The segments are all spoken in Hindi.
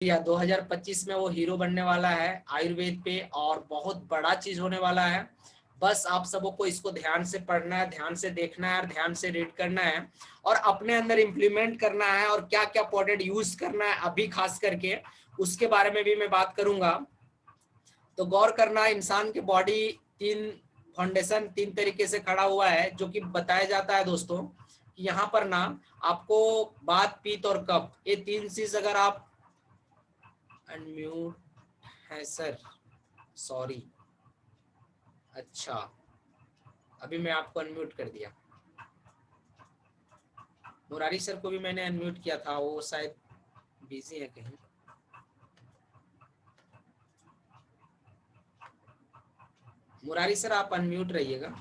या 2025 में वो हीरो बनने वाला है आयुर्वेद पे, और बहुत बड़ा चीज होने वाला है। बस आप सबों को इसको ध्यान से पढ़ना है, ध्यान से देखना है और ध्यान से रीड करना है और अपने अंदर इम्प्लीमेंट करना है, और क्या क्या प्रोडक्ट यूज करना है अभी खास करके उसके बारे में भी मैं बात करूंगा। तो गौर करना, इंसान की बॉडी तीन फाउंडेशन, तीन तरीके से खड़ा हुआ है, जो कि बताया जाता है दोस्तों कि यहाँ पर ना आपको बात, पित्त और कफ, ये तीन चीज अगर आप अनम्यूट है सर, सॉरी, अच्छा अभी मैं आपको अनम्यूट कर दिया। मुरारी सर को भी मैंने अनम्यूट किया था, वो शायद बिजी है कहीं। मुरारी सर आप अनम्यूट रहिएगा।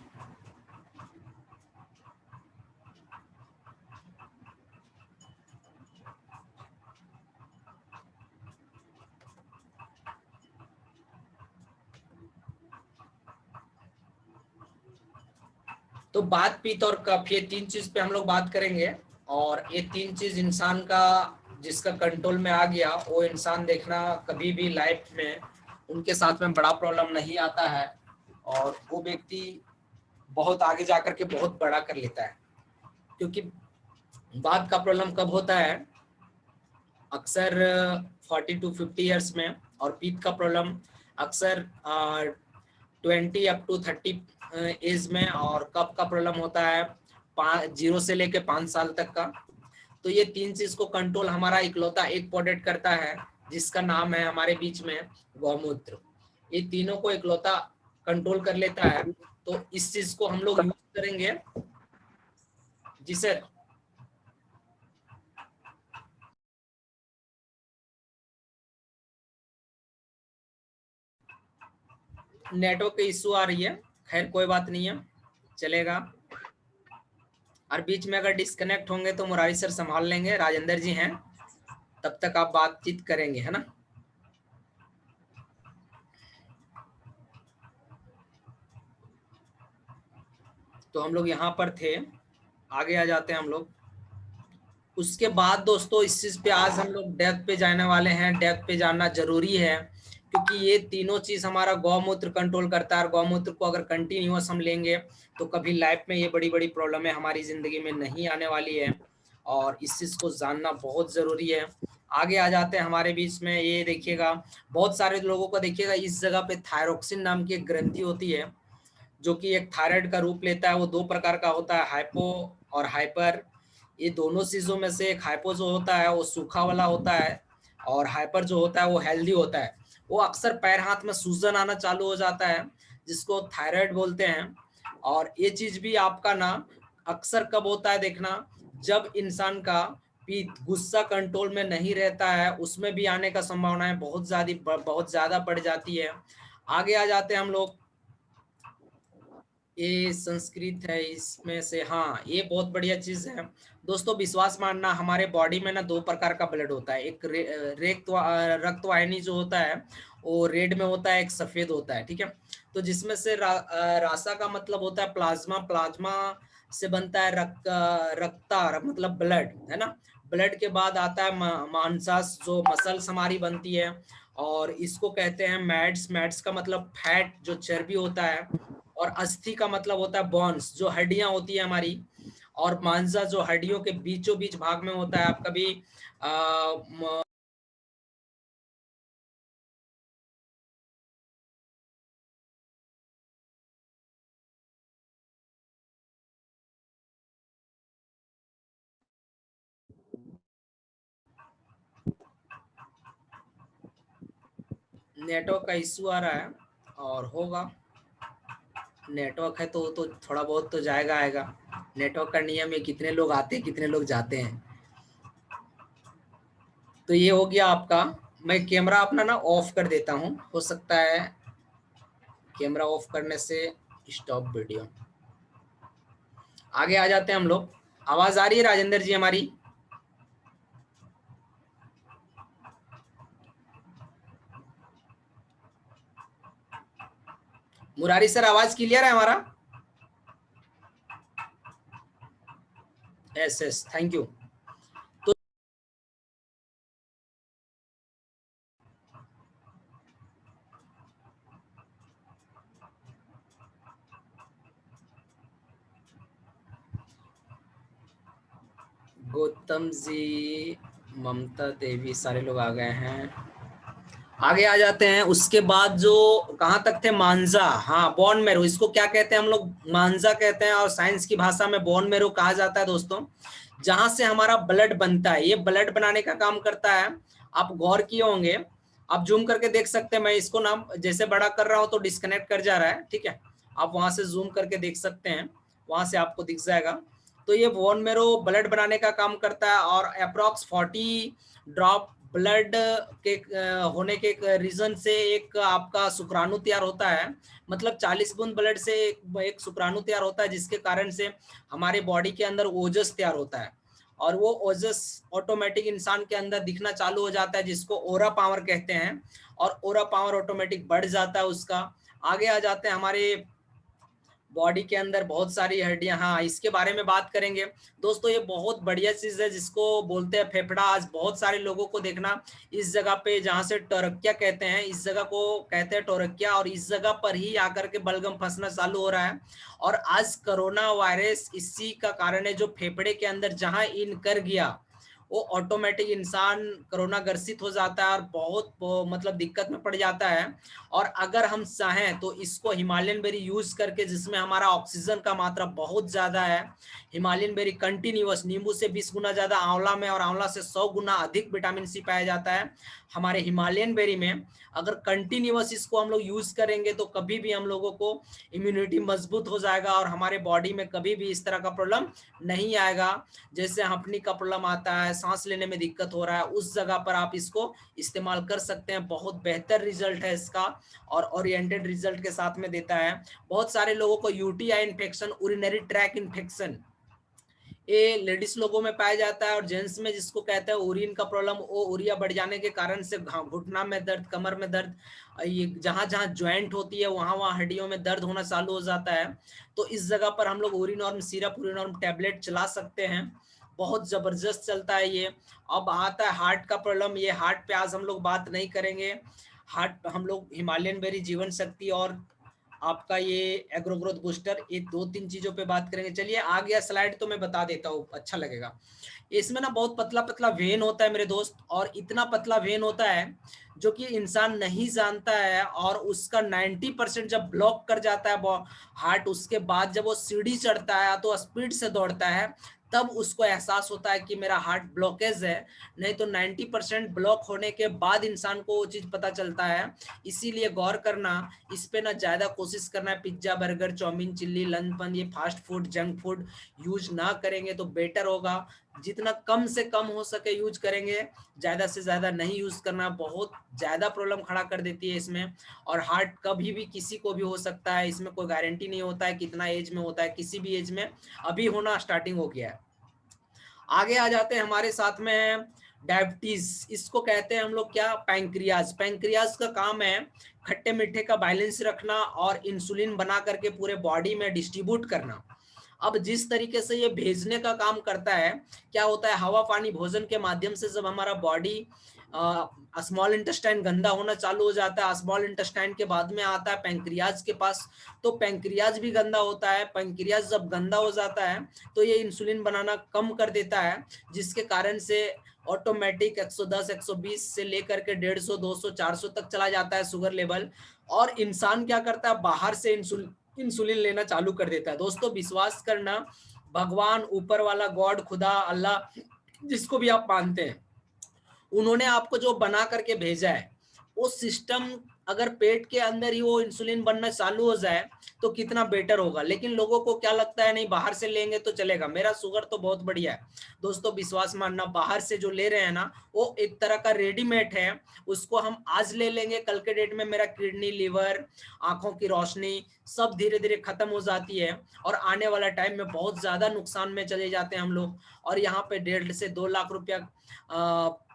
तो बात, पित्त और कफ, ये तीन चीज पे हम लोग बात करेंगे, और ये तीन चीज इंसान का जिसका कंट्रोल में आ गया, वो इंसान देखना कभी भी लाइफ में उनके साथ में बड़ा प्रॉब्लम नहीं आता है, और वो व्यक्ति बहुत आगे जाकर के बहुत बड़ा कर लेता है। क्योंकि बात का प्रॉब्लम कब होता है, अक्सर 40 to 50 ईयर्स में, और पित्त का प्रॉब्लम अक्सर 20 up to 30 एज में, और कफ का प्रॉब्लम होता है 0 से लेके 5 साल तक का। तो ये तीन चीज को कंट्रोल हमारा इकलौता एक प्रोडक्ट करता है, जिसका नाम है हमारे बीच में गौमूत्र। ये तीनों को इकलौता कंट्रोल कर लेता है। तो इस चीज को हम लोग यूज करेंगे। जी सर। नेटवर्क इशू आ रही है, खैर कोई बात नहीं है, चलेगा। और बीच में अगर डिस्कनेक्ट होंगे तो मुरारी सर संभाल लेंगे, राजेंद्र जी हैं, तब तक आप बातचीत करेंगे, है ना। तो हम लोग यहाँ पर थे, आगे आ जाते हैं हम लोग। उसके बाद दोस्तों इस चीज पे आज हम लोग डेप्थ पे जाने वाले हैं। डेप्थ पे जानना जरूरी है, क्योंकि ये तीनों चीज हमारा गौमूत्र कंट्रोल करता है, और गौमूत्र को अगर कंटिन्यूअस हम लेंगे तो कभी लाइफ में ये बड़ी बड़ी प्रॉब्लम है हमारी जिंदगी में नहीं आने वाली है, और इस चीज को जानना बहुत जरूरी है। आगे आ जाते हैं हमारे बीच में, ये देखिएगा बहुत सारे लोगों को देखिएगा इस जगह पे थायरोक्सिन नाम की एक ग्रंथि होती है, जो कि एक थायराइड का रूप लेता है। वो दो प्रकार का होता है, हाइपो और हाइपर। ये दोनों चीजों में से एक हाइपो जो होता है वो सूखा वाला होता है, और हाइपर जो होता है वो हेल्दी होता है। वो अक्सर पैर हाथ में सूजन आना चालू हो जाता है, जिसको थायराइड बोलते हैं। और ये चीज भी आपका ना अक्सर कब होता है देखना, जब इंसान का पित्त, गुस्सा कंट्रोल में नहीं रहता है, उसमें भी आने का संभावना बहुत ज्यादा बढ़ जाती है। आगे आ जाते हैं हम लोग। ये संस्कृत है इसमें से, हाँ ये बहुत बढ़िया चीज है दोस्तों। विश्वास मानना, हमारे बॉडी में ना दो प्रकार का ब्लड होता है, एक रक्त वाहिनी जो होता है वो रेड में होता है, एक सफेद होता है, ठीक है। तो जिसमें से रासा का मतलब होता है प्लाज्मा, प्लाज्मा से बनता है रक्ता मतलब ब्लड, है ना। ब्लड के बाद आता है मांसास, जो मसल्स हमारी बनती है, और इसको कहते हैं मैड्स। मैड्स का मतलब फैट, जो चर्बी होता है, और अस्थि का मतलब होता है बॉन्स, जो हड्डियां होती है हमारी, और मांसा जो हड्डियों के बीचों बीच भाग में होता है। आप कभी नेटवर्क का इश्यू आ रहा है, और होगा, नेटवर्क है तो थोड़ा बहुत तो जाएगा आएगा। नेटवर्क का नियम है, कितने लोग आते हैं कितने लोग जाते हैं। तो ये हो गया आपका। मैं कैमरा अपना ना ऑफ कर देता हूँ, हो सकता है कैमरा ऑफ करने से स्टॉप वीडियो। आगे आ जाते हैं हम लोग। आवाज आ रही है राजेंद्र जी हमारी? मुरारी सर आवाज क्लियर है हमारा? Yes yes, thank you. Gautam ji, Mamata Devi, सारे लोग आ गए हैं। आगे आ जाते हैं। उसके बाद जो कहाँ तक थे, मांजा, हाँ बोन मैरो, इसको क्या कहते हैं हम लोग, मांजा कहते हैं, और साइंस की भाषा में बोन मैरो कहा जाता है दोस्तों। जहां से हमारा ब्लड बनता है, ये ब्लड बनाने का काम करता है। आप गौर किए होंगे, आप जूम करके देख सकते हैं। मैं इसको नाम जैसे बड़ा कर रहा हूं तो डिस्कनेक्ट कर जा रहा है, ठीक है। आप वहां से जूम करके देख सकते हैं, वहां से आपको दिख जाएगा। तो ये बोन मैरो ब्लड बनाने का काम करता है, और अप्रोक्स 40 ड्रॉप ब्लड के होने के रीजन से एक आपका शुक्राणु तैयार होता है। मतलब 40 बूंद ब्लड से एक शुक्राणु तैयार होता है, जिसके कारण से हमारे बॉडी के अंदर ओजस तैयार होता है, और वो ओजस ऑटोमेटिक इंसान के अंदर दिखना चालू हो जाता है, जिसको ओरा पावर कहते हैं, और ओरा पावर ऑटोमेटिक बढ़ जाता है उसका। आगे आ जाते हैं, हमारे बॉडी के अंदर बहुत सारी हड्डियां, हाँ इसके बारे में बात करेंगे दोस्तों। ये बहुत बढ़िया चीज है जिसको बोलते हैं फेफड़ा। आज बहुत सारे लोगों को देखना इस जगह पे, जहां से टोरकिया कहते हैं, इस जगह को कहते हैं टोरकिया, और इस जगह पर ही आकर के बलगम फंसना चालू हो रहा है। और आज कोरोना वायरस इसी का कारण है, जो फेफड़े के अंदर जहां इन कर गया, वो ऑटोमेटिक इंसान कोरोना ग्रसित हो जाता है, और मतलब दिक्कत में पड़ जाता है। और अगर हम चाहें तो इसको हिमालयन बेरी यूज करके, जिसमें हमारा ऑक्सीजन का मात्रा बहुत ज्यादा है, हिमालयन बेरी कंटिन्यूअस, नींबू से 20 गुना ज्यादा आंवला में, और आंवला से 100 गुना अधिक विटामिन सी पाया जाता है हमारे हिमालयन बेरी में। अगर कंटिन्यूअस इसको हम लोग यूज करेंगे तो कभी भी हम लोगों को इम्यूनिटी मजबूत हो जाएगा, और हमारे बॉडी में कभी भी इस तरह का प्रॉब्लम नहीं आएगा। जैसे हंपनी का प्रॉब्लम आता है, सांस लेने में दिक्कत हो रहा है, उस जगह पर आप इसको इस्तेमाल कर सकते हैं। बहुत बेहतर रिजल्ट है इसका, और ओरिएंटेड रिजल्ट के साथ में देता है। बहुत सारे लोगों को यूटीआई इन्फेक्शन, उरिनरी ट्रैक इन्फेक्शन, ये लेडीज लोगों में पाया जाता है, और जेंट्स में जिसको कहते हैं यूरिन का प्रॉब्लम, वो यूरिया बढ़ जाने के कारण से घुटना में दर्द, कमर में दर्द, ये जहां जहां ज्वाइंट होती है वहां वहां हड्डियों में दर्द होना चालू हो जाता है। तो इस जगह पर हम लोग यूरिनॉर्म सिरप, यूरिनॉर्म टैबलेट चला सकते हैं, बहुत जबरदस्त चलता है ये। अब आता है हार्ट का प्रॉब्लम, ये हार्ट पे आज हम लोग बात नहीं करेंगे। हार्ट हम लोग हिमालयन बेरी, जीवन शक्ति, और आपका ये एग्रो ग्रोथ बूस्टर, ये 2-3 चीजों पे बात करेंगे। चलिए आ गया स्लाइड, तो मैं बता देता हूँ, अच्छा लगेगा। इसमें ना बहुत पतला पतला वेन होता है मेरे दोस्त, और इतना पतला वेन होता है जो कि इंसान नहीं जानता है, और उसका 90% जब ब्लॉक कर जाता है हार्ट, उसके बाद जब वो सीढ़ी चढ़ता है तो स्पीड से दौड़ता है, तब उसको एहसास होता है कि मेरा हार्ट ब्लॉकेज है। नहीं तो 90% ब्लॉक होने के बाद इंसान को वो चीज पता चलता है। इसीलिए गौर करना, इस पे ना ज्यादा कोशिश करना है। Pizza, burger, chowmein, chilli, lunch, ये fast food, junk food use ना करेंगे तो बेटर होगा। जितना कम से कम हो सके यूज करेंगे, ज्यादा से ज्यादा नहीं यूज करना, बहुत ज्यादा प्रॉब्लम खड़ा कर देती है इसमें। और हार्ट कभी भी किसी को भी हो सकता है, इसमें कोई गारंटी नहीं होता है कितना एज में होता है, किसी भी एज में अभी होना स्टार्टिंग हो गया है। आगे आ जाते हैं, हमारे साथ में डायबिटीज, इसको कहते हैं हम लोग क्या, पैंक्रियाज। पैंक्रियाज का काम है खट्टे मीठे का बैलेंस रखना, और इंसुलिन बना करके पूरे बॉडी में डिस्ट्रीब्यूट करना। अब जिस तरीके से ये भेजने का काम करता है, क्या होता है, हवा पानी भोजन के माध्यम से जब हमारा बॉडी, स्मॉल इंटेस्टाइन गंदा होना चालू हो जाता है, स्मॉल इंटेस्टाइन के बाद में आता है पैंक्रियाज के पास, तो पैंक्रियाज भी गंदा होता है। पैंक्रियाज जब गंदा हो जाता है तो ये इंसुलिन बनाना कम कर देता है, जिसके कारण से ऑटोमेटिक 110 120 से लेकर के 150 200 400 तक चला जाता है शुगर लेवल। और इंसान क्या करता है, बाहर से इंसुलिन लेना चालू कर देता है। दोस्तों विश्वास करना, भगवान, ऊपर वाला, गॉड, खुदा, अल्लाह, जिसको भी आप मानते हैं, उन्होंने आपको जो बना करके भेजा है, वो सिस्टम अगर पेट के अंदर ही वो इंसुलिन बनना चालू हो जाए तो कितना बेटर होगा। लेकिन लोगों को क्या लगता है, नहीं बाहर से लेंगे तो चलेगा, मेरा शुगर तो बहुत बढ़िया है। दोस्तों विश्वास मानना, बाहर से जो ले रहे हैं ना, वो एक तरह का रेडीमेड है। उसको हम आज ले लेंगे, कल के डेट में मेरा किडनी, लीवर, आंखों की रोशनी सब धीरे धीरे खत्म हो जाती है, और आने वाला टाइम में बहुत ज्यादा नुकसान में चले जाते हैं हम लोग। और यहाँ पे 1.5 से 2 लाख रुपया,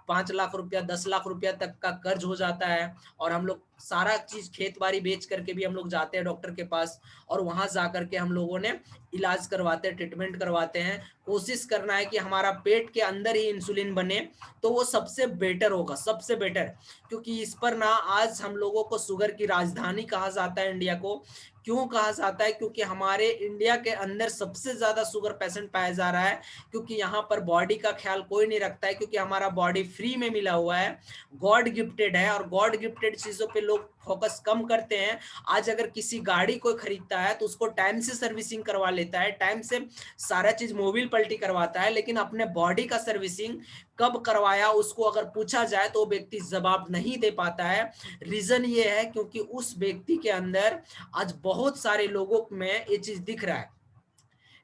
5 लाख रुपया, 10 लाख रुपया तक का कर्ज हो जाता है। और हम लोग सारा चीज खेत बाड़ी बेच करके भी हम लोग जाते हैं डॉक्टर के पास, और वहां जा करके हम लोगों ने इलाज करवाते हैं, ट्रीटमेंट करवाते हैं। कोशिश करना है कि हमारा पेट के अंदर ही इंसुलिन बने, तो वो सबसे बेटर होगा, सबसे बेटर। क्योंकि इस पर ना आज हम लोगों को शुगर की राजधानी कहा जाता है इंडिया को। क्यों कहा जाता है? क्योंकि हमारे इंडिया के अंदर सबसे ज़्यादा शुगर पेशेंट पाया जा रहा है, क्योंकि यहाँ पर बॉडी का ख्याल कोई नहीं रखता है, क्योंकि हमारा बॉडी फ्री में मिला हुआ है, गॉड गिफ्टेड है, और गॉड गिफ्टेड चीज़ों पे लोग फोकस कम करते हैं। आज अगर किसी गाड़ी कोई खरीदता है तो उसको टाइम से सर्विसिंग करवा लेता है, टाइम से सारा चीज़ मोबिल पल्टी करवाता है, लेकिन अपने बॉडी का सर्विसिंग कब करवाया उसको अगर पूछा जाए तो व्यक्ति जवाब नहीं दे पाता है। रीज़न ये है क्योंकि उस व्यक्ति के अंदर आज बहुत सारे लोगों में ये चीज़ दिख रहा है।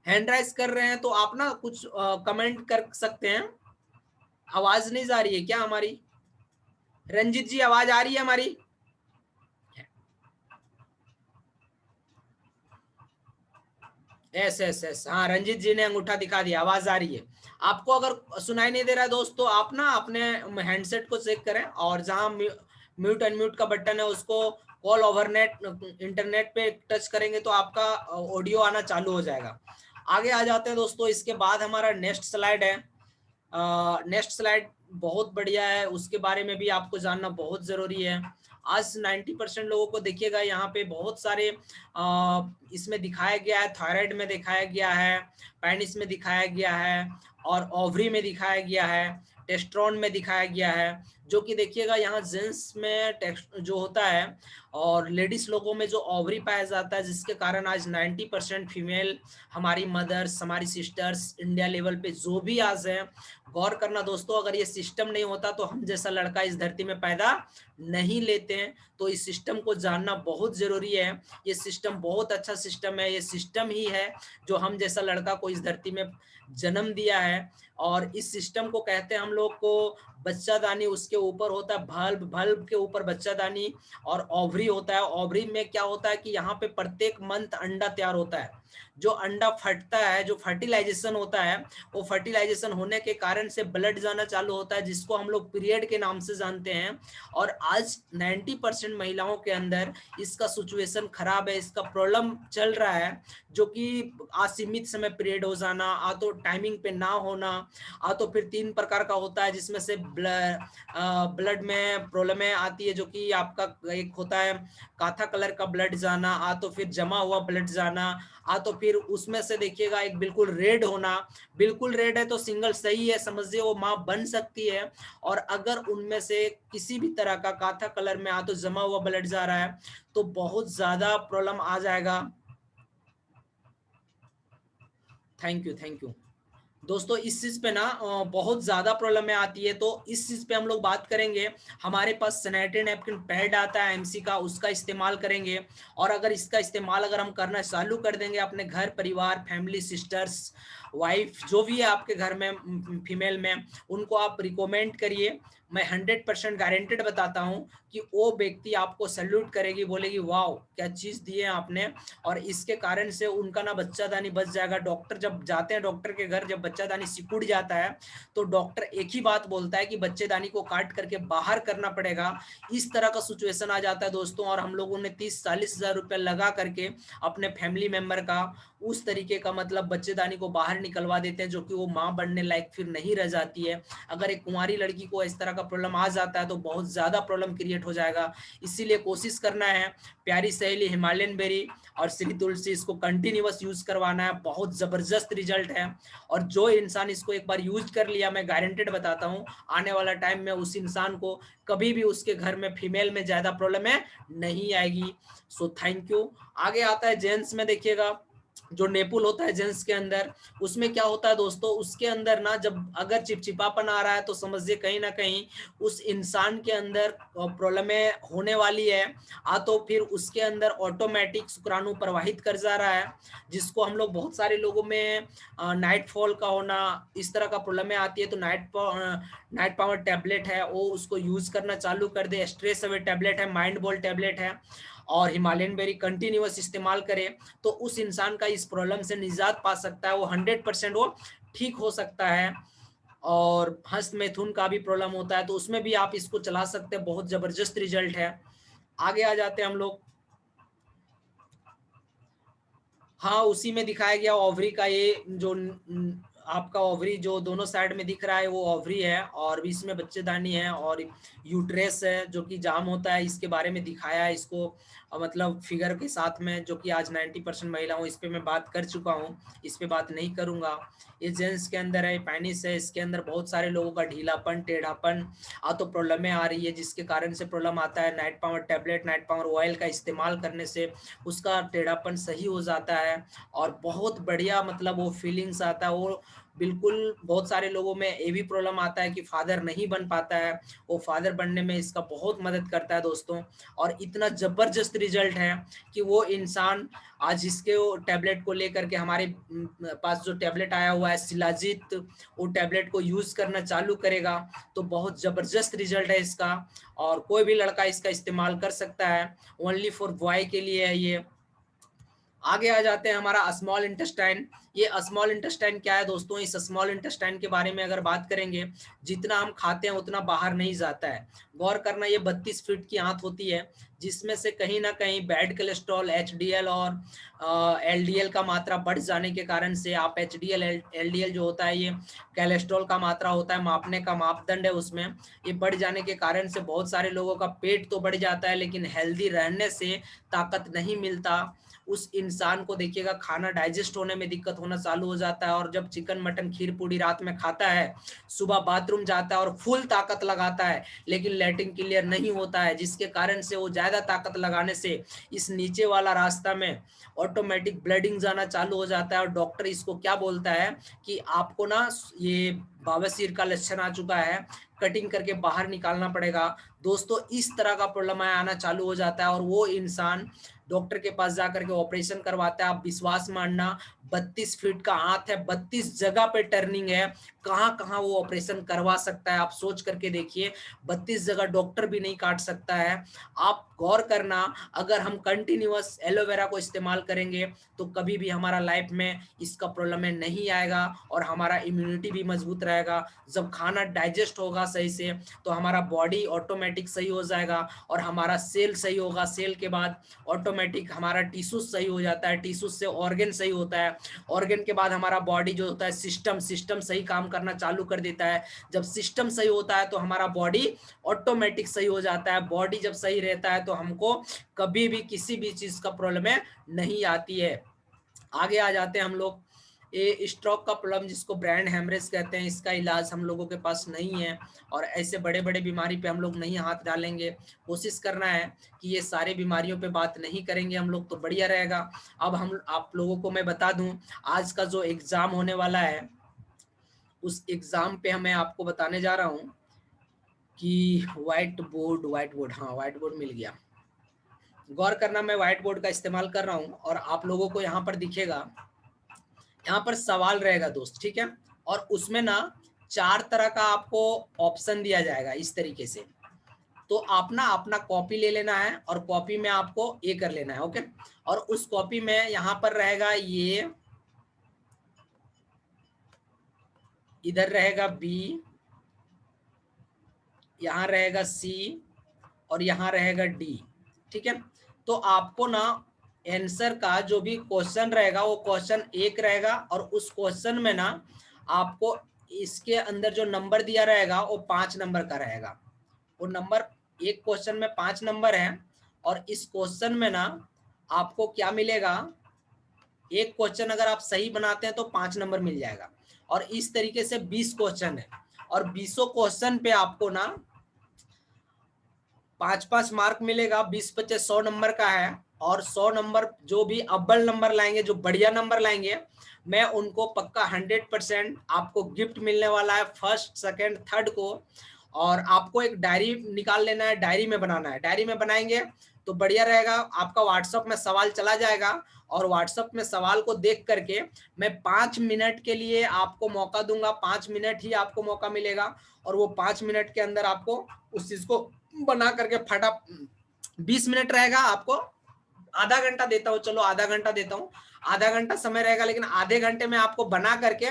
हैंड राइज कर रहे हैं तो आप ना कुछ कमेंट कर सकते हैं। आवाज नहीं जा रही है क्या हमारी? रंजीत जी आवाज आ रही है हमारी? एस, हाँ, रंजीत जी ने अंगूठा दिखा दिया, आवाज आ रही है। आपको अगर सुनाई नहीं दे रहा है दोस्तों, आप ना अपने हैंडसेट को चेक करें, और जहां म्यूट अनम्यूट का बटन है उसको कॉल ओवर नेट इंटरनेट पे टच करेंगे तो आपका ऑडियो आना चालू हो जाएगा। आगे आ जाते हैं दोस्तों। इसके बाद हमारा नेक्स्ट स्लाइड है। नेक्स्ट स्लाइड बहुत बढ़िया है, उसके बारे में भी आपको जानना बहुत ज़रूरी है। आज 90% लोगों को देखिएगा यहाँ पे बहुत सारे इसमें दिखाया गया है, थायराइड में दिखाया गया है, पेनिस में दिखाया गया है, और ओवरी में दिखाया गया है, टेस्टोस्टेरोन में दिखाया गया है। जो कि देखिएगा यहाँ जेंट्स में टेक्स्ट जो होता है, और लेडीज लोगों में जो ओवरी पाया जाता है, जिसके कारण आज 90% फीमेल, हमारी मदर्स, हमारी सिस्टर्स इंडिया लेवल पे जो भी आज हैं, गौर करना दोस्तों, अगर ये सिस्टम नहीं होता तो हम जैसा लड़का इस धरती में पैदा नहीं लेते हैं। तो इस सिस्टम को जानना बहुत ज़रूरी है। ये सिस्टम बहुत अच्छा सिस्टम है, ये सिस्टम ही है जो हम जैसा लड़का को इस धरती में जन्म दिया है। और इस सिस्टम को कहते हैं हम लोग को बच्चादानी, उसके ऊपर होता है भल्ब, भल्ब के ऊपर बच्चादानी, और ओवरी होता है। ओवरी में क्या होता है कि यहाँ पे प्रत्येक मंथ अंडा तैयार होता है। जो अंडा फटता है, जो फर्टिलाइजेशन होता है, वो फर्टिलाइजेशन होने के कारण से ब्लड जाना चालू होता है, जिसको हम लोग पीरियड के नाम से जानते हैं। और आज 90% महिलाओं के अंदर इसका सिचुएशन खराब है, इसका प्रॉब्लम चल रहा है, जो कि असीमित समय पीरियड हो जाना, आ तो टाइमिंग पे ना होना, आ तो फिर 3 प्रकार का होता है, जिसमें से ब्लड में प्रॉब्लम आती है, जो कि आपका एक होता है काथा कलर का ब्लड जाना, आ तो फिर जमा हुआ ब्लड जाना, आ तो फिर उसमें से देखिएगा एक बिल्कुल रेड होना। बिल्कुल रेड है तो सिंगल सही है, समझिए वो माँ बन सकती है। और अगर उनमें से किसी भी तरह का काथा कलर में आ तो जमा हुआ ब्लड जा रहा है तो बहुत ज्यादा प्रॉब्लम आ जाएगा। थैंक यू, थैंक यू दोस्तों। इस चीज पे ना बहुत ज्यादा प्रॉब्लम में आती है, तो इस चीज पे हम लोग बात करेंगे। हमारे पास सैनिटरी नैपकिन पैड आता है एमसी का, उसका इस्तेमाल करेंगे। और अगर इसका इस्तेमाल अगर हम करना चालू कर देंगे अपने घर परिवार, फैमिली, सिस्टर्स, वाइफ, जो भी है आपके घर में फीमेल में, उनको आप रिकमेंड करिए। मैं 100% गारंटेड बताता हूँ कि वो व्यक्ति आपको सैल्यूट करेगी, बोलेगी वाह क्या चीज़ दी है आपने। और इसके कारण से उनका ना बच्चादानी बच जाएगा। डॉक्टर जब जाते हैं डॉक्टर के घर, जब बच्चादानी सिकुड़ जाता है तो डॉक्टर एक ही बात बोलता है कि बच्चेदानी को काट करके बाहर करना पड़ेगा। इस तरह का सिचुएशन आ जाता है दोस्तों। और हम लोगों ने 30-40 हज़ार रुपये लगा करके अपने फैमिली मेंबर का उस तरीके का मतलब बच्चेदानी को बाहर निकलवा देते हैं, जो कि वो माँ बनने लायक फिर नहीं रह जाती है। अगर एक कुंवारी लड़की को इस तरह का प्रॉब्लम आ जाता है तो बहुत ज़्यादा प्रॉब्लम क्रिएट हो जाएगा। इसीलिए कोशिश करना है, प्यारी सहेली हिमालयन बेरी और श्री तुलसी, इसको कंटिन्यूअस यूज करवाना है, बहुत ज़बरदस्त रिजल्ट है। और जो इंसान इसको एक बार यूज कर लिया, मैं गारंटेड बताता हूँ आने वाला टाइम में उस इंसान को कभी भी उसके घर में फीमेल में ज़्यादा प्रॉब्लम है नहीं आएगी। सो थैंक यू। आगे आता है जेंट्स में, देखिएगा जो नेपुल होता है जेंट्स के अंदर, उसमें क्या होता है दोस्तों, उसके अंदर ना जब अगर चिपचिपापन आ रहा है तो समझिए कहीं ना कहीं उस इंसान के अंदर प्रॉब्लमें होने वाली है। तो फिर उसके अंदर ऑटोमेटिक शुक्राणु प्रवाहित कर जा रहा है, जिसको हम लोग बहुत सारे लोगों में नाइट फॉल का होना, इस तरह का प्रॉब्लमें आती है। तो नाइट पावर टैबलेट है वो उसको यूज करना चालू कर दे, स्ट्रेस अवे टैबलेट है, माइंड बॉल टैबलेट है, और हिमालयन बेरी कंटिन्यूअस इस्तेमाल करे तो उस इंसान का इस प्रॉब्लम से निजात पा सकता है। वो 100% वो ठीक हो सकता है। और हस्त मैथुन का भी प्रॉब्लम होता है तो उसमें भी आप इसको चला सकते हैं, बहुत जबरदस्त रिजल्ट है। आगे आ जाते हैं हम लोग। हाँ, उसी में दिखाया गया ओवरी का ये जो आपका ओवरी जो दोनों साइड में दिख रहा है वो ओवरी है और बीच में बच्चेदानी है और यूट्रेस है जो कि जाम होता है, इसके बारे में दिखाया है इसको मतलब फिगर के साथ में, जो कि आज 90% महिलाओं इस पे मैं बात कर चुका हूँ, इस पे बात नहीं करूंगा। ये जेंट्स के अंदर है, पेनिस है, इसके अंदर बहुत सारे लोगों का ढीलापन, टेढ़ापन तो प्रॉब्लम आ रही है, जिसके कारण से प्रॉब्लम आता है। Night power tablet, night power oil का इस्तेमाल करने से उसका टेढ़ापन सही हो जाता है और बहुत बढ़िया मतलब वो फीलिंग्स आता है। वो बिल्कुल बहुत सारे लोगों में ये भी प्रॉब्लम आता है कि फादर नहीं बन पाता है, वो फादर बनने में इसका बहुत मदद करता है दोस्तों। और इतना ज़बरदस्त रिजल्ट है कि वो इंसान आज इसके वो टैबलेट को लेकर के हमारे पास जो टैबलेट आया हुआ है शिलाजीत, वो टैबलेट को यूज़ करना चालू करेगा तो बहुत ज़बरदस्त रिजल्ट है इसका। और कोई भी लड़का इसका इस्तेमाल कर सकता है, ओनली फॉर बॉय के लिए है ये। आगे आ जाते हैं हमारा स्मॉल इंटेस्टाइन। ये स्मॉल इंटेस्टाइन क्या है दोस्तों? इस स्मॉल इंटेस्टाइन के बारे में अगर बात करेंगे, जितना हम खाते हैं उतना बाहर नहीं जाता है। गौर करना, ये 32 फीट की आंत होती है जिसमें से कहीं ना कहीं बैड कोलेस्ट्रॉल, एचडीएल और एलडीएल का मात्रा बढ़ जाने के कारण से आप एचडीएल एलडीएल जो होता है ये कोलेस्ट्रॉल का मात्रा होता है, मापने का मापदंड है उसमें, ये बढ़ जाने के कारण से बहुत सारे लोगों का पेट तो बढ़ जाता है लेकिन हेल्दी रहने से ताकत नहीं मिलता। उस इंसान को देखिएगा खाना डाइजेस्ट होने में दिक्कत होना चालू हो जाता है और जब चिकन मटन खीर पूड़ी रात में खाता है, सुबह बाथरूम जाता है और फुल ताकत लगाता है लेकिन लैट्रिन क्लियर नहीं होता है, जिसके कारण से वो ज़्यादा ताकत लगाने से इस नीचे वाला रास्ता में ऑटोमेटिक ब्लडिंग जाना चालू हो जाता है और डॉक्टर इसको क्या बोलता है कि आपको ना ये बवासीर का लक्षण आ चुका है, कटिंग करके बाहर निकालना पड़ेगा। दोस्तों इस तरह का प्रॉब्लम आना चालू हो जाता है और वो इंसान डॉक्टर के पास जाकर के ऑपरेशन करवाता है। आप विश्वास मानना, 32 फीट का हाथ है, 32 जगह पे टर्निंग है, कहाँ कहाँ वो ऑपरेशन करवा सकता है, आप सोच करके देखिए। 32 जगह डॉक्टर भी नहीं काट सकता है। आप गौर करना, अगर हम कंटिन्यूअस एलोवेरा को इस्तेमाल करेंगे तो कभी भी हमारा लाइफ में इसका प्रॉब्लम में नहीं आएगा और हमारा इम्यूनिटी भी मजबूत रहेगा। जब खाना डाइजेस्ट होगा सही से तो हमारा बॉडी ऑटोमेटिक सही हो जाएगा और हमारा सेल सही होगा, सेल के बाद ऑटोमेटिक हमारा टिश्यू सही हो जाता है, टिश्यू से ऑर्गन सही होता है, ऑर्गन के बाद हमारा बॉडी जो होता है सिस्टम सही काम करना चालू कर देता है। जब सिस्टम सही होता है तो हमारा बॉडी ऑटोमेटिक सही हो जाता है। बॉडी जब सही रहता है तो हमको कभी भी किसी भी चीज का प्रॉब्लम नहीं आती है। आगे आ जाते हैं हम लोग। ये स्ट्रोक का प्रॉब्लम जिसको ब्रेन हेमरेज कहते हैं, इसका इलाज हम लोगों के पास नहीं है और ऐसे बड़े बड़े बीमारी पे हम लोग नहीं हाथ डालेंगे। कोशिश करना है कि ये सारे बीमारियों पे बात नहीं करेंगे हम लोग तो बढ़िया रहेगा। अब हम आप लोगों को मैं बता दूं, आज का जो एग्जाम होने वाला है उस एग्जाम पे मैं आपको बताने जा रहा हूँ कि व्हाइट बोर्ड, हाँ व्हाइट बोर्ड मिल गया। गौर करना, मैं व्हाइट बोर्ड का इस्तेमाल कर रहा हूँ और आप लोगों को यहाँ पर दिखेगा, यहाँ पर सवाल रहेगा दोस्त, ठीक है। और उसमें ना 4 तरह का आपको ऑप्शन दिया जाएगा इस तरीके से। तो आप ना अपना कॉपी ले लेना है और कॉपी में आपको ये कर लेना है, ओके। और उस कॉपी में यहाँ पर रहेगा ये, इधर रहेगा बी, यहाँ रहेगा सी और यहाँ रहेगा डी, ठीक है। तो आपको ना आंसर का जो भी क्वेश्चन रहेगा वो क्वेश्चन 1 रहेगा और उस क्वेश्चन में ना आपको इसके अंदर जो नंबर दिया रहेगा वो 5 नंबर का रहेगा। वो नंबर, एक क्वेश्चन में 5 नंबर है और इस क्वेश्चन में ना आपको क्या मिलेगा, एक क्वेश्चन अगर आप सही बनाते हैं तो 5 नंबर मिल जाएगा और इस तरीके से 20 क्वेश्चन है और 20 क्वेश्चन पे आपको ना 5-5 मार्क मिलेगा। 20-25 100 नंबर का है और 100 नंबर जो भी अव्वल नंबर लाएंगे, जो बढ़िया नंबर लाएंगे, मैं उनको पक्का 100% आपको गिफ्ट मिलने वाला है, फर्स्ट सेकंड थर्ड को। और आपको एक डायरी निकाल लेना है, डायरी में बनाना है। डायरी में बनाएंगे तो बढ़िया रहेगा। आपका व्हाट्सएप में सवाल चला जाएगा और व्हाट्सएप में सवाल को देख करके मैं 5 मिनट के लिए आपको मौका दूंगा। 5 मिनट ही आपको मौका मिलेगा और वो 5 मिनट के अंदर आपको उस चीज को बना करके फटा, 20 मिनट रहेगा, आपको आधा घंटा देता हूँ, चलो आधा घंटा देता हूँ, आधा घंटा समय रहेगा, लेकिन आधे घंटे में आपको बना करके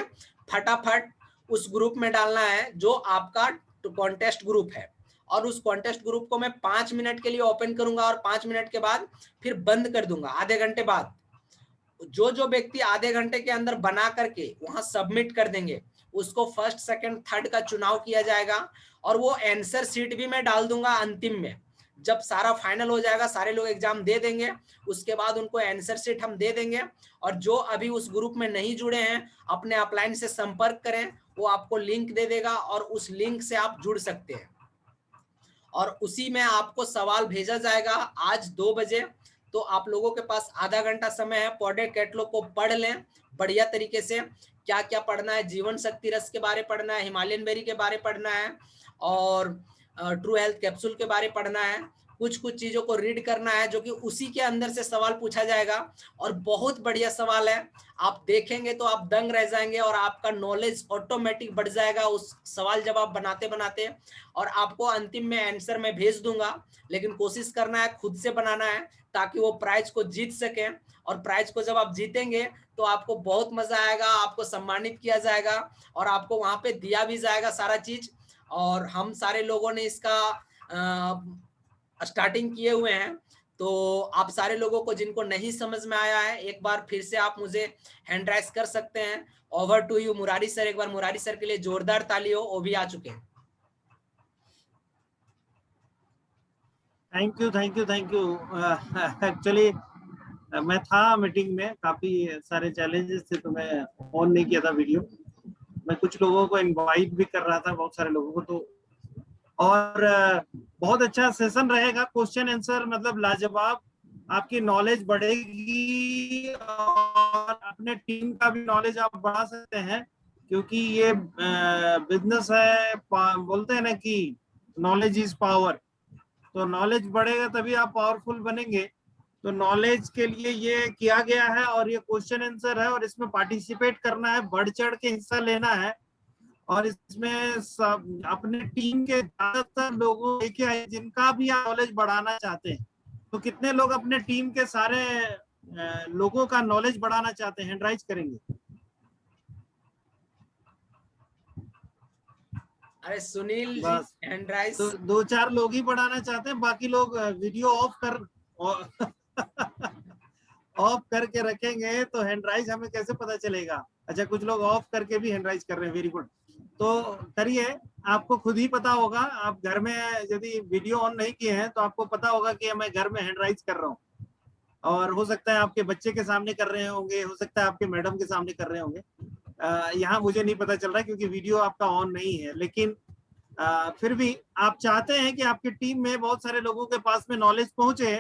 फटाफट उस ग्रुप में डालना है जो आपका कॉन्टेस्ट ग्रुप है। और उस कॉन्टेस्ट ग्रुप को मैं 5 मिनट के लिए ओपन करूंगा और 5 मिनट के बाद फिर बंद कर दूंगा, आधे घंटे बाद। जो जो व्यक्ति आधे घंटे के अंदर बना करके वहां सबमिट कर देंगे, उसको फर्स्ट सेकंड थर्ड का चुनाव किया जाएगा। और वो आंसर शीट भी मैं डाल दूंगा अंतिम में, जब सारा फाइनल हो जाएगा, सारे लोग एग्जाम दे देंगे, उसके बाद उनको आंसर शीट हम दे देंगे। और जो अभी उस ग्रुप में नहीं जुड़े हैं, अपने अपलाइन से संपर्क करें, वो आपको लिंक दे देगा और उस लिंक से आप जुड़ सकते हैं। और उसी में आपको सवाल भेजा जाएगा आज 2 बजे। तो आप लोगों के पास आधा घंटा समय है, प्रोडक्ट कैटलॉग को पढ़ लें बढ़िया तरीके से। क्या क्या पढ़ना है, जीवन शक्ति रस के बारे पढ़ना है, हिमालयन बेरी के बारे पढ़ना है, और ट्रू हेल्थ कैप्सूल के बारे पढ़ना है। कुछ कुछ चीजों को रीड करना है, जो कि उसी के अंदर से सवाल पूछा जाएगा। और बहुत बढ़िया सवाल है, आप देखेंगे तो आप दंग रह जाएंगे, और आपका नॉलेज ऑटोमेटिक बढ़ जाएगा उस सवाल जवाब बनाते बनाते। और आपको अंतिम में आंसर मैं भेज दूंगा, लेकिन कोशिश करना है खुद से बनाना है, ताकि वो प्राइज को जीत सके। और प्राइज को जब आप जीतेंगे तो आपको बहुत मजा आएगा, आपको सम्मानित किया जाएगा, और आपको वहां पे दिया भी जाएगा सारा चीज। और हम सारे लोगों ने इसका स्टार्टिंग किए हुए हैं। तो आप सारे लोगों को जिनको नहीं समझ में आया है, एक बार फिर से आप मुझे हैंड राइज कर सकते हैं। Over to you Murari sir. एक बार मुरारी सर के लिए जोरदार ताली हो, वो भी आ चुके हैं। Thank you thank you thank you. Actually मैं था मीटिंग में, काफी सारे चैलेंजेस थे तो मैं ऑन नहीं किया था वीडियो। मैं कुछ लोगों को इनवाइट भी कर रहा था, बहुत सारे लोगों को। तो और बहुत अच्छा सेशन रहेगा, क्वेश्चन आंसर मतलब लाजवाब, आपकी नॉलेज बढ़ेगी और अपने टीम का भी नॉलेज आप बढ़ा सकते हैं, क्योंकि ये बिजनेस है, बोलते हैं ना कि नॉलेज इज पावर। तो नॉलेज बढ़ेगा तभी आप पावरफुल बनेंगे। तो नॉलेज के लिए ये किया गया है, और ये क्वेश्चन आंसर है, और इसमें पार्टिसिपेट करना है, बढ़ चढ़ के हिस्सा लेना है। और इसमें सब अपने टीम के ज्यादातर लोगों लेके आए जिनका भी आप नॉलेज बढ़ाना चाहते हैं। तो कितने लोग अपने टीम के सारे लोगों का नॉलेज बढ़ाना चाहते हैं, हैंड राइज करेंगे। अरे सुनील जी, बस हैंड राइज। तो 2-4 लोग ही बढ़ाना चाहते हैं, बाकी लोग वीडियो ऑफ कर ऑफ करके रखेंगे तो हैंड राइज हमें कैसे पता चलेगा। अच्छा, कुछ लोग ऑफ करके भी हैंड राइज कर रहे हैं, वेरी गुड। तो करिए, आपको खुद ही पता होगा। आप घर में यदि वीडियो ऑन नहीं किए हैं तो आपको पता होगा कि मैं घर में हैंड राइज कर रहा हूँ। और हो सकता है आपके बच्चे के सामने कर रहे होंगे, हो सकता है आपके मैडम के सामने कर रहे होंगे। यहाँ मुझे नहीं पता चल रहा है क्योंकि वीडियो आपका ऑन नहीं है। लेकिन फिर भी आप चाहते हैं कि आपकी टीम में बहुत सारे लोगों के पास में नॉलेज पहुंचे,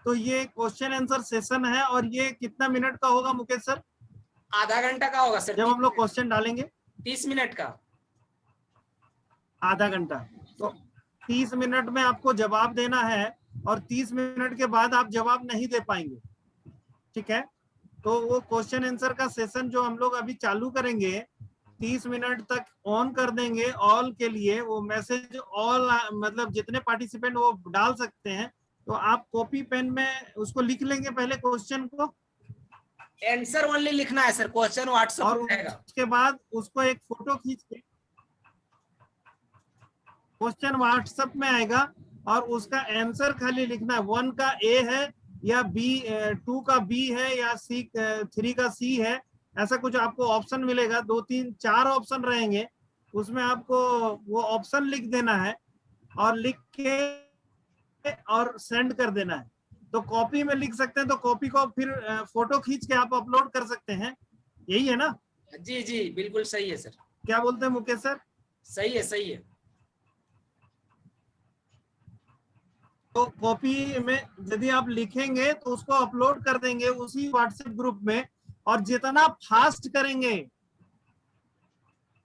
तो ये क्वेश्चन आंसर सेशन है। और ये कितना मिनट का होगा मुकेश सर? आधा घंटा का होगा सर। जब हम लोग क्वेश्चन डालेंगे 30 मिनट का। आधा घंटा, तो 30 मिनट में आपको जवाब देना है, और 30 मिनट के बाद आप जवाब नहीं दे पाएंगे, ठीक है? तो वो क्वेश्चन आंसर का सेशन जो हम लोग अभी चालू करेंगे 30 मिनट तक ऑन कर देंगे ऑल के लिए। वो मैसेज ऑल मतलब जितने पार्टिसिपेंट वो डाल सकते हैं। तो आप कॉपी पेन में उसको लिख लेंगे पहले क्वेश्चन को, आंसर ओनली लिखना है सर, क्वेश्चन व्हाट्सएप और हो जाएगा। उसके बाद उसको एक फोटो खींच के, क्वेश्चन व्हाट्सएप में आएगा और उसका आंसर खाली लिखना है। 1 का ए है या बी, 2 का बी है या सी, 3 का सी है। ऐसा कुछ आपको ऑप्शन मिलेगा, 2 3 4 ऑप्शन रहेंगे। उसमें आपको वो ऑप्शन लिख देना है और लिख के और सेंड कर देना है। तो कॉपी में लिख सकते हैं, तो कॉपी को फिर फोटो खींच के आप अपलोड कर सकते हैं। यही है ना? जी जी बिल्कुल सही है सर। क्या बोलते हैं मुकेश सर? सही है सही है। तो कॉपी में यदि आप लिखेंगे तो उसको अपलोड कर देंगे उसी व्हाट्सएप ग्रुप में, और जितना फास्ट करेंगे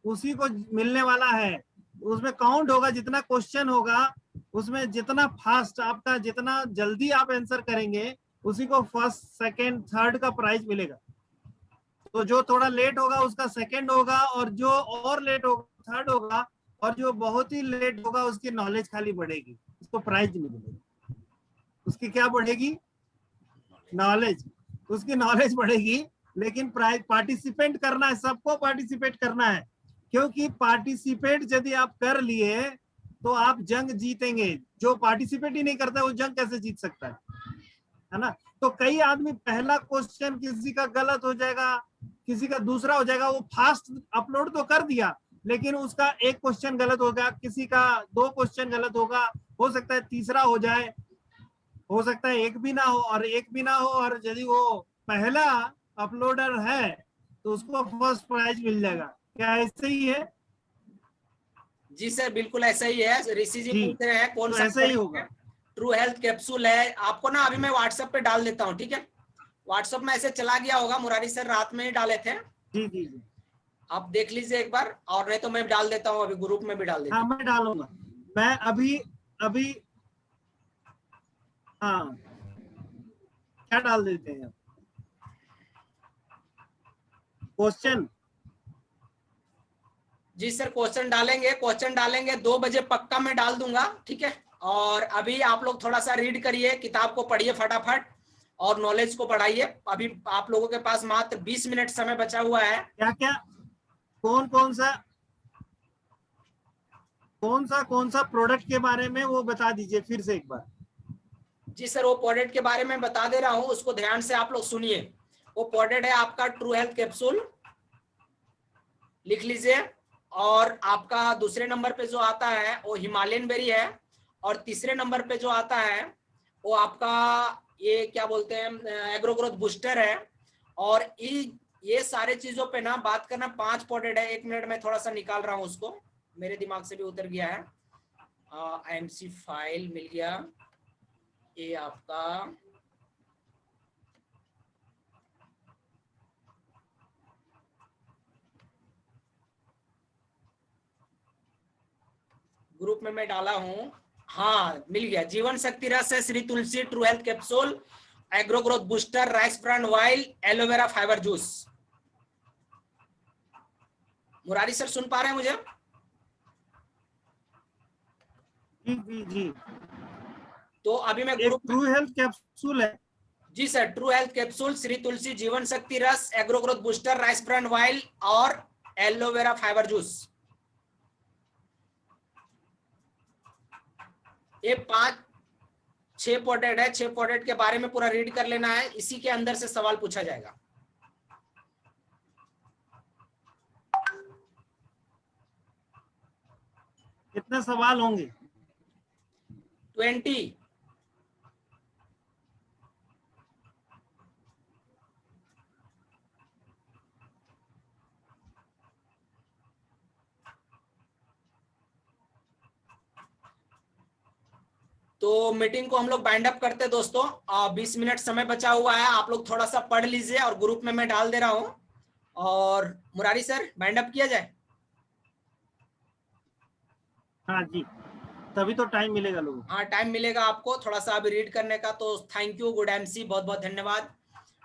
उसी को मिलने वाला है। उसमें काउंट होगा, जितना क्वेश्चन होगा उसमें जितना फास्ट आपका, जितना जल्दी आप आंसर करेंगे उसी को फर्स्ट सेकंड थर्ड का प्राइज मिलेगा। तो जो थोड़ा लेट होगा उसका सेकंड होगा, और जो और लेट होगा थर्ड होगा, और जो बहुत ही लेट होगा उसकी नॉलेज खाली बढ़ेगी, उसको प्राइज नहीं मिलेगा। उसकी क्या बढ़ेगी? नॉलेज। उसकी नॉलेज बढ़ेगी, लेकिन पार्टिसिपेट करना है, सबको पार्टिसिपेट करना है। क्योंकि पार्टिसिपेट यदि आप कर लिए तो आप जंग जीतेंगे। जो पार्टिसिपेट ही नहीं करता वो जंग कैसे जीत सकता है है ना। तो कई आदमी पहला क्वेश्चन किसी का गलत हो जाएगा, किसी का दूसरा हो जाएगा, वो फास्ट अपलोड तो कर दिया लेकिन उसका एक क्वेश्चन गलत होगा, किसी का 2 क्वेश्चन गलत होगा, हो सकता है तीसरा हो जाए, हो सकता है एक भी ना हो, और एक भी ना हो और यदि वो पहला अपलोडर है तो उसको फर्स्ट प्राइज मिल जाएगा। क्या ऐसे ही है? जी सर बिल्कुल ऐसा ही है। ऋषि जी जी, पूछ रहे हैं कौन तो सा ऐसा ही होगा। ट्रू हेल्थ कैप्सूल है। आपको ना अभी मैं व्हाट्सएप पे डाल देता हूँ, ठीक है। व्हाट्सएप में ऐसे चला गया होगा, मुरारी सर रात में ही डाले थे। जी जी जी, आप देख लीजिए एक बार, और नहीं तो मैं डाल देता हूँ, अभी ग्रुप में भी डाल देता हाँ हूँ। मैं डालूंगा। मैं अभी अभी हाँ, क्या डाल देते हैं क्वेश्चन? जी सर क्वेश्चन डालेंगे 2 बजे पक्का मैं डाल दूंगा, ठीक है। और अभी आप लोग थोड़ा सा रीड करिए, किताब को पढ़िए फटाफट और नॉलेज को बढ़ाइए। अभी आप लोगों के पास मात्र 20 मिनट समय बचा हुआ है। क्या क्या, कौन कौन सा प्रोडक्ट के बारे में वो बता दीजिए फिर से एक बार। जी सर वो प्रोडक्ट के बारे में बता दे रहा हूँ, उसको ध्यान से आप लोग सुनिए। वो प्रोडक्ट है आपका ट्रू हेल्थ कैप्सूल, लिख लीजिए। और आपका दूसरे नंबर पे जो आता है वो हिमालयन बेरी है, और तीसरे नंबर पे जो आता है वो आपका ये क्या बोलते हैं एग्रो ग्रोथ बूस्टर है। और ये सारे चीजों पे ना बात करना 5 प्रोडक्ट है। 1 मिनट में थोड़ा सा निकाल रहा हूँ उसको, मेरे दिमाग से भी उतर गया है। IMC फाइल मिल गया, ये आपका ग्रुप में मैं डाला हूं। हाँ मिल गया, जीवन शक्ति रस है, Shri Tulsi true health capsule, agro growth booster, rice bran oil, aloe vera fibre juice. Murari sir सुन पा रहे हैं मुझे? जी जी जी, तो अभी मैं एक ग्रुप में, ट्रू हेल्थ कैप्सूल है। जी sir true health capsule, Shri Tulsi, Jeevan Shakti Ras, agro growth booster, rice bran oil और एलोवेरा फाइबर जूस। ये 5-6 प्रोडक्ट है। 6 प्रोडक्ट के बारे में पूरा रीड कर लेना है, इसी के अंदर से सवाल पूछा जाएगा। कितने सवाल होंगे? 20। तो मीटिंग को हम लोग बाइंड अप करते हैं दोस्तों। 20 मिनट समय बचा हुआ है, आप लोग थोड़ा सा पढ़ लीजिए और ग्रुप में मैं डाल दे रहा हूँ। और मुरारी सर बाइंड अप किया जाए। हाँ जी, तभी तो टाइम मिलेगा लोगों को। हाँ टाइम मिलेगा आपको थोड़ा सा अभी रीड करने का। तो थैंक यू, गुड MC, बहुत बहुत धन्यवाद,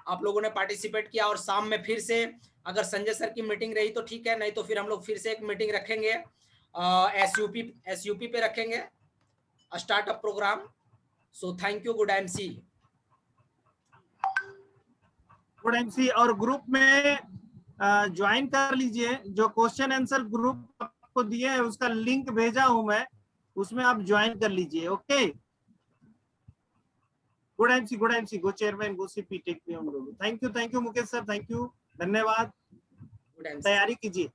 आप लोगों ने पार्टिसिपेट किया। और शाम में फिर से अगर संजय सर की मीटिंग रही तो ठीक है, नहीं तो फिर हम लोग फिर से एक मीटिंग रखेंगे, SUP पे रखेंगे startup program. So thank you, good MC। Good MC, और ग्रुप में ज्वाइन कर लीजिए। जो क्वेश्चन आंसर ग्रुप आपको दिए है उसका लिंक भेजा हूं मैं, उसमें आप ज्वाइन कर लीजिए। Okay, good MC, go chairman, go CP, take me on. Thank you Mukesh sir, thank you, धन्यवाद। Good MC। तैयारी कीजिए।